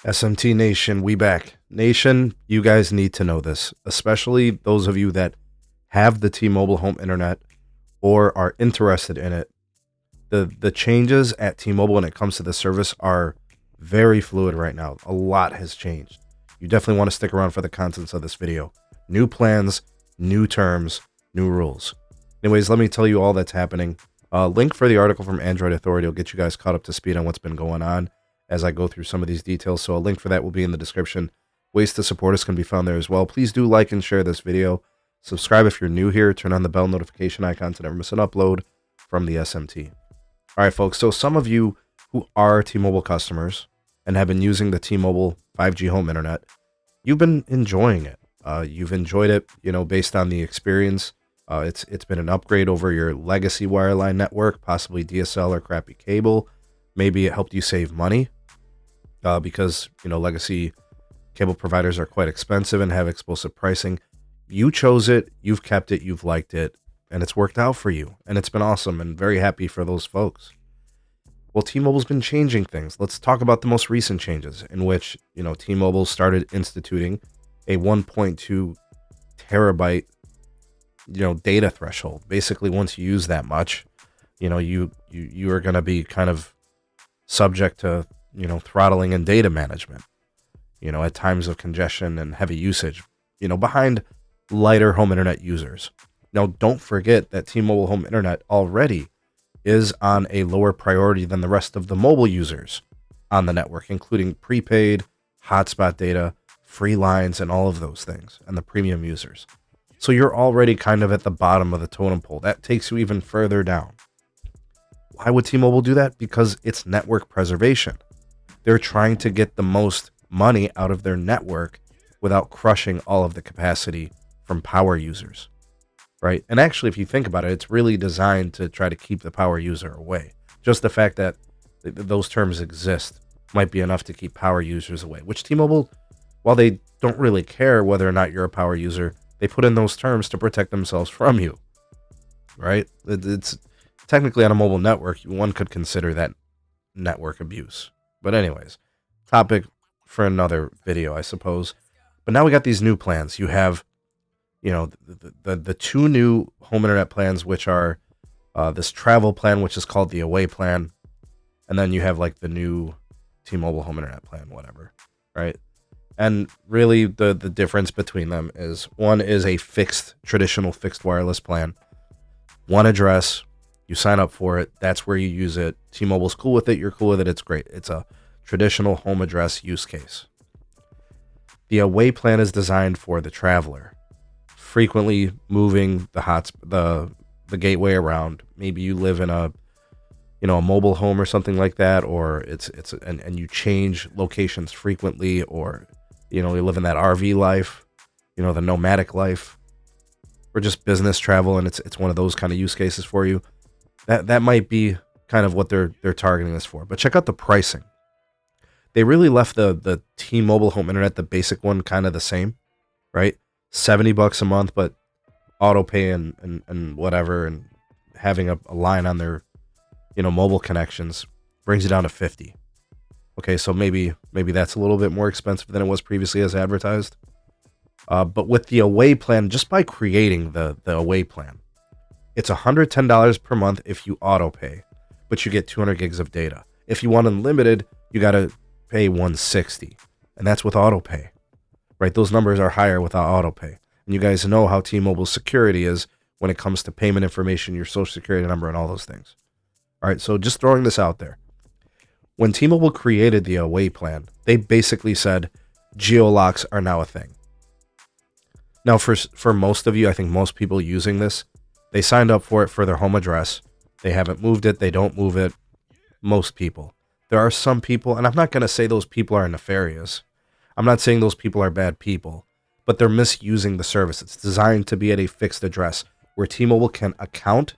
SMT Nation, we back. Nation, you guys need to know this, especially those of you that have the T-Mobile home internet or are interested in it. The changes at T-Mobile when it comes to the service are very fluid right now. A lot has changed. You definitely want to stick around for the contents of this video. New plans, new terms, new rules. Anyways, let me tell you all that's happening. Link for the article from Android Authority will get you guys caught up to speed on what's been going on as I go through some of these details. So a link for that will be in the description. Ways to support us can be found there as well. Please do like and share this video. Subscribe if you're new here. Turn on the bell notification icon to never miss an upload from the SMT. All right, folks. So some of you who are T-Mobile customers and have been using the T-Mobile 5G home internet, you've been enjoying it. You've enjoyed it, based on the experience. It's been an upgrade over your legacy wireline network, possibly DSL or crappy cable. Maybe it helped you save money because, legacy cable providers are quite expensive and have explosive pricing. You chose it, you've kept it, you've liked it, and it's worked out for you. And it's been awesome and very happy for those folks. Well, T-Mobile's been changing things. Let's talk about the most recent changes in which, T-Mobile started instituting a 1.2 terabyte, data threshold. Basically, once you use that much, you are going to be kind of subject to, throttling and data management, at times of congestion and heavy usage, behind lighter home internet users. Now, don't forget that T-Mobile home internet already is on a lower priority than the rest of the mobile users on the network, including prepaid, hotspot data, free lines, and all of those things, and the premium users. So you're already kind of at the bottom of the totem pole. That takes you even further down. Why would T-Mobile do that? Because it's network preservation. They're trying to get the most money out of their network without crushing all of the capacity from power users, right? And actually, if you think about it, it's really designed to try to keep the power user away. Just the fact that those terms exist might be enough to keep power users away, which T-Mobile, while they don't really care whether or not you're a power user, they put in those terms to protect themselves from you, right? It's technically on a mobile network, one could consider that network abuse. But anyways, topic for another video, I suppose. But now we got these new plans. You have, the two new home internet plans, which are this travel plan, which is called the Away plan. And then you have like the new T-Mobile home internet plan, whatever, right? And really the difference between them is one is a traditional fixed wireless plan. One address, you sign up for it, that's where you use it. T-Mobile's cool with it, you're cool with it, it's great. It's a traditional home address use case. The Away plan is designed for the traveler, frequently moving the gateway around. Maybe you live in a mobile home or something like that, or and you change locations frequently, or you live in that RV life, the nomadic life, or just business travel, and it's one of those kind of use cases for you. That might be kind of what they're targeting this for. But check out the pricing. They really left the T-Mobile home internet, the basic one, kind of the same, right? $70 a month, but auto pay and whatever, and having a line on their mobile connections brings you down to $50. Okay, so maybe that's a little bit more expensive than it was previously as advertised. But with the Away plan, just by creating the Away plan, it's $110 per month if you auto pay, but you get 200 gigs of data. If you want unlimited, you got to pay $160, and that's with auto pay, right? Those numbers are higher without auto pay. And you guys know how T-Mobile's security is when it comes to payment information, your social security number, and all those things. All right, so just throwing this out there. When T-Mobile created the Away plan, they basically said Geo-Locks are now a thing. Now, for most of you, I think most people using this, they signed up for it for their home address. They haven't moved it. They don't move it. Most people. There are some people, and I'm not going to say those people are nefarious. I'm not saying those people are bad people, but they're misusing the service. It's designed to be at a fixed address where T-Mobile can account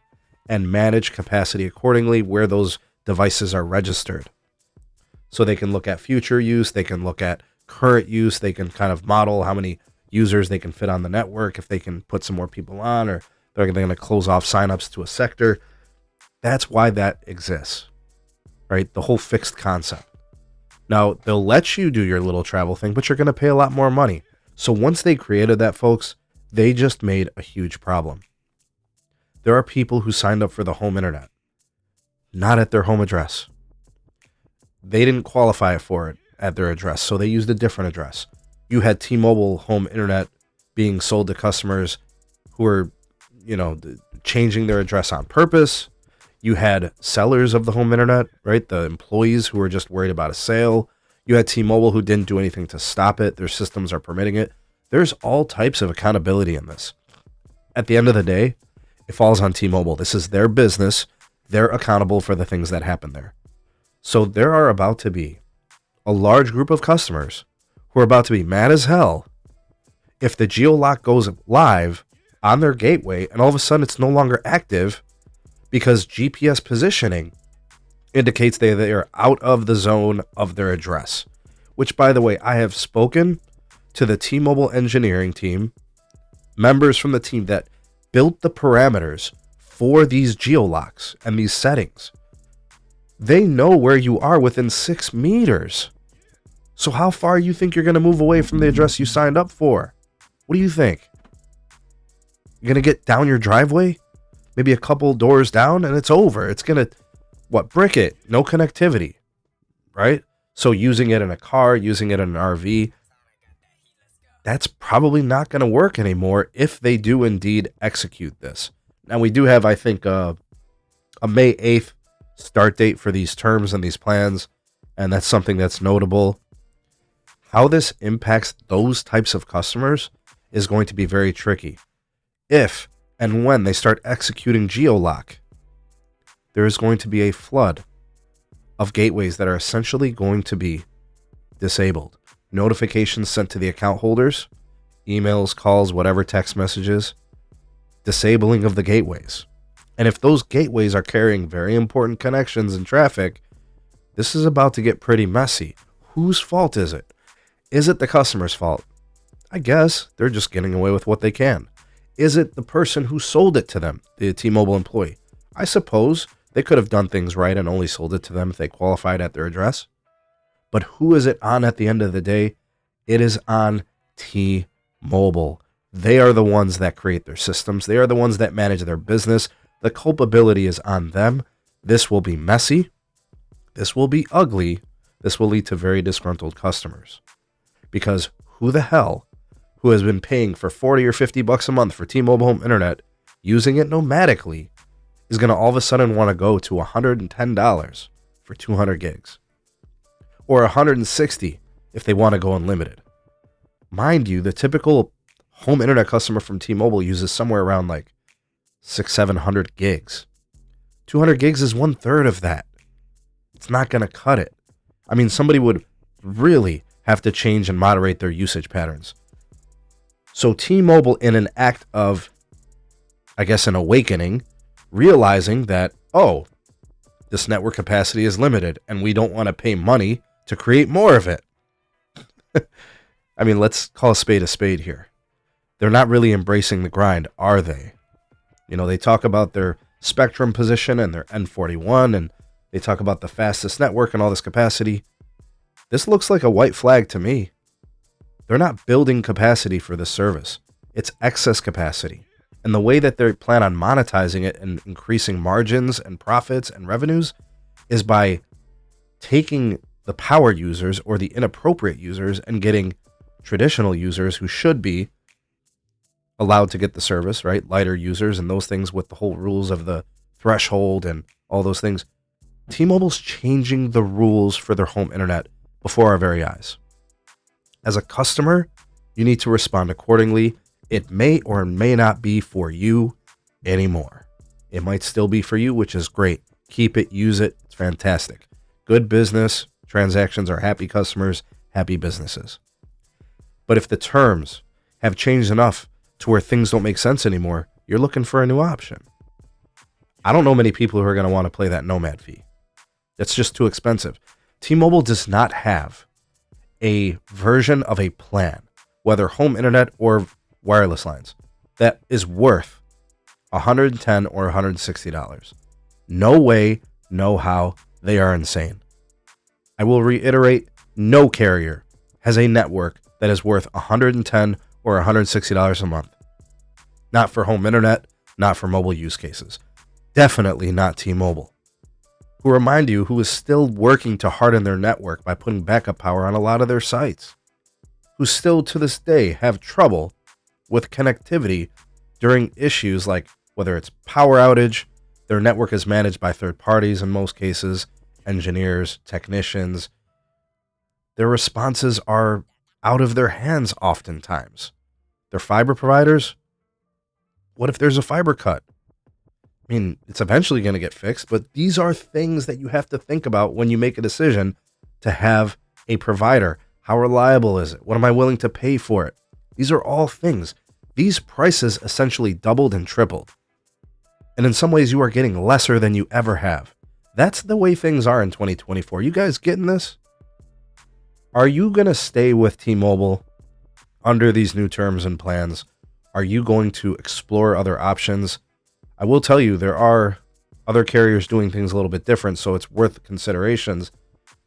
and manage capacity accordingly where those devices are registered. So they can look at future use, they can look at current use, they can kind of model how many users they can fit on the network, if they can put some more people on, or they're going to close off signups to a sector. That's why that exists, right? The whole fixed concept. Now, they'll let you do your little travel thing, but you're going to pay a lot more money. So once they created that, folks, they just made a huge problem. There are people who signed up for the home internet, not at their home address. They didn't qualify for it at their address, so they used a different address. You had T-Mobile home internet being sold to customers who were, changing their address on purpose. You had sellers of the home internet, right? The employees who were just worried about a sale. You had T-Mobile who didn't do anything to stop it. Their systems are permitting it. There's all types of accountability in this. At the end of the day, it falls on T-Mobile. This is their business. They're accountable for the things that happen there. So there are about to be a large group of customers who are about to be mad as hell if the Geo-Lock goes live on their gateway and all of a sudden it's no longer active because GPS positioning indicates they are out of the zone of their address. Which, by the way, I have spoken to the T-Mobile engineering team, members from the team that built the parameters for these Geo-Locks and these settings. They know where you are within 6 meters. So how far you think you're going to move away from the address you signed up for? What do you think? You're going to get down your driveway? Maybe a couple doors down and it's over. It's going to, brick it. No connectivity, right? So using it in a car, using it in an RV, that's probably not going to work anymore if they do indeed execute this. Now, we do have, I think, a May 8th start date for these terms and these plans, and that's something that's notable. How this impacts those types of customers is going to be very tricky. If and when they start executing Geo-Lock, there is going to be a flood of gateways that are essentially going to be disabled. Notifications sent to the account holders, emails, calls, whatever, text messages, disabling of the gateways. And if those gateways are carrying very important connections and traffic, this is about to get pretty messy. Whose fault is it? Is it the customer's fault? I guess they're just getting away with what they can. Is it the person who sold it to them, the T-Mobile employee? I suppose they could have done things right and only sold it to them if they qualified at their address. But who is it on at the end of the day? It is on T-Mobile. They are the ones that create their systems. They are the ones that manage their business. The culpability is on them. This will be messy. This will be ugly. This will lead to very disgruntled customers. Because who the hell who has been paying for $40 or $50 a month for T-Mobile home internet, using it nomadically, is going to all of a sudden want to go to $110 for 200 gigs? Or $160 if they want to go unlimited. Mind you, the typical home internet customer from T-Mobile uses somewhere around like 600-700 gigs. 200 gigs is 1/3 of that. It's not going to cut it. I mean, somebody would really have to change and moderate their usage patterns. So T-Mobile, in an act of, I guess, an awakening, realizing that, this network capacity is limited and we don't want to pay money to create more of it. I mean, let's call a spade here. They're not really embracing the grind, are they? They talk about their spectrum position and their N41, and they talk about the fastest network and all this capacity. This looks like a white flag to me. They're not building capacity for this service. It's excess capacity. And the way that they plan on monetizing it and increasing margins and profits and revenues is by taking the power users or the inappropriate users and getting traditional users who should be allowed to get the service, right? Lighter users and those things with the whole rules of the threshold and all those things. T-Mobile's changing the rules for their home internet before our very eyes. As a customer, you need to respond accordingly. It may or may not be for you anymore. It might still be for you, which is great. Keep it, use it. It's fantastic. Good business transactions are happy customers, happy businesses. But if the terms have changed enough to where things don't make sense anymore, you're looking for a new option. I don't know many people who are going to want to play that Nomad fee. That's just too expensive. T-Mobile does not have a version of a plan, whether home internet or wireless lines, that is worth $110 or $160. No way, no how. They are insane. I will reiterate, No carrier has a network that is worth $110 or $160 a month. Not for home internet, not for mobile use cases. Definitely not T-Mobile, who remind you who is still working to harden their network by putting backup power on a lot of their sites, who still to this day have trouble with connectivity during issues like whether it's power outage, their network is managed by third parties in most cases, engineers, technicians. Their responses are out of their hands oftentimes. Their fiber providers, what if there's a fiber cut? I mean, it's eventually going to get fixed, but these are things that you have to think about when you make a decision to have a provider. How reliable is it? What am I willing to pay for it? These are all things. These prices essentially doubled and tripled. And in some ways, you are getting lesser than you ever have. That's the way things are in 2024. You guys getting this? Are you going to stay with T-Mobile under these new terms and plans? Are you going to explore other options? I will tell you, there are other carriers doing things a little bit different, so it's worth considerations.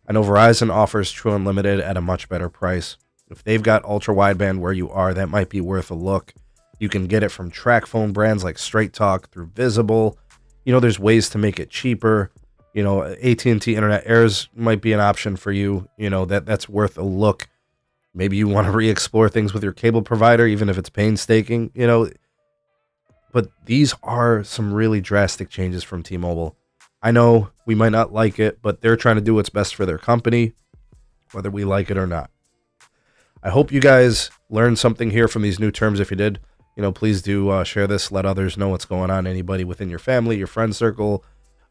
I know Verizon offers True Unlimited at a much better price. If they've got ultra wideband where you are, that might be worth a look. You can get it from track phone brands like Straight Talk through Visible. You know, there's ways to make it cheaper. You know, AT&T Internet Airs might be an option for you. You know, that's worth a look. Maybe you want to re-explore things with your cable provider, even if it's painstaking, you know. But these are some really drastic changes from T-Mobile. I know we might not like it, but they're trying to do what's best for their company, whether we like it or not. I hope you guys learned something here from these new terms. If you did, you know, please do share this. Let others know what's going on. Anybody within your family, your friend circle,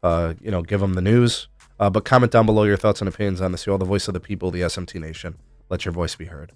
you know, give them the news. But comment down below your thoughts and opinions on this. You're all the voice of the people, the SMT Nation. Let your voice be heard.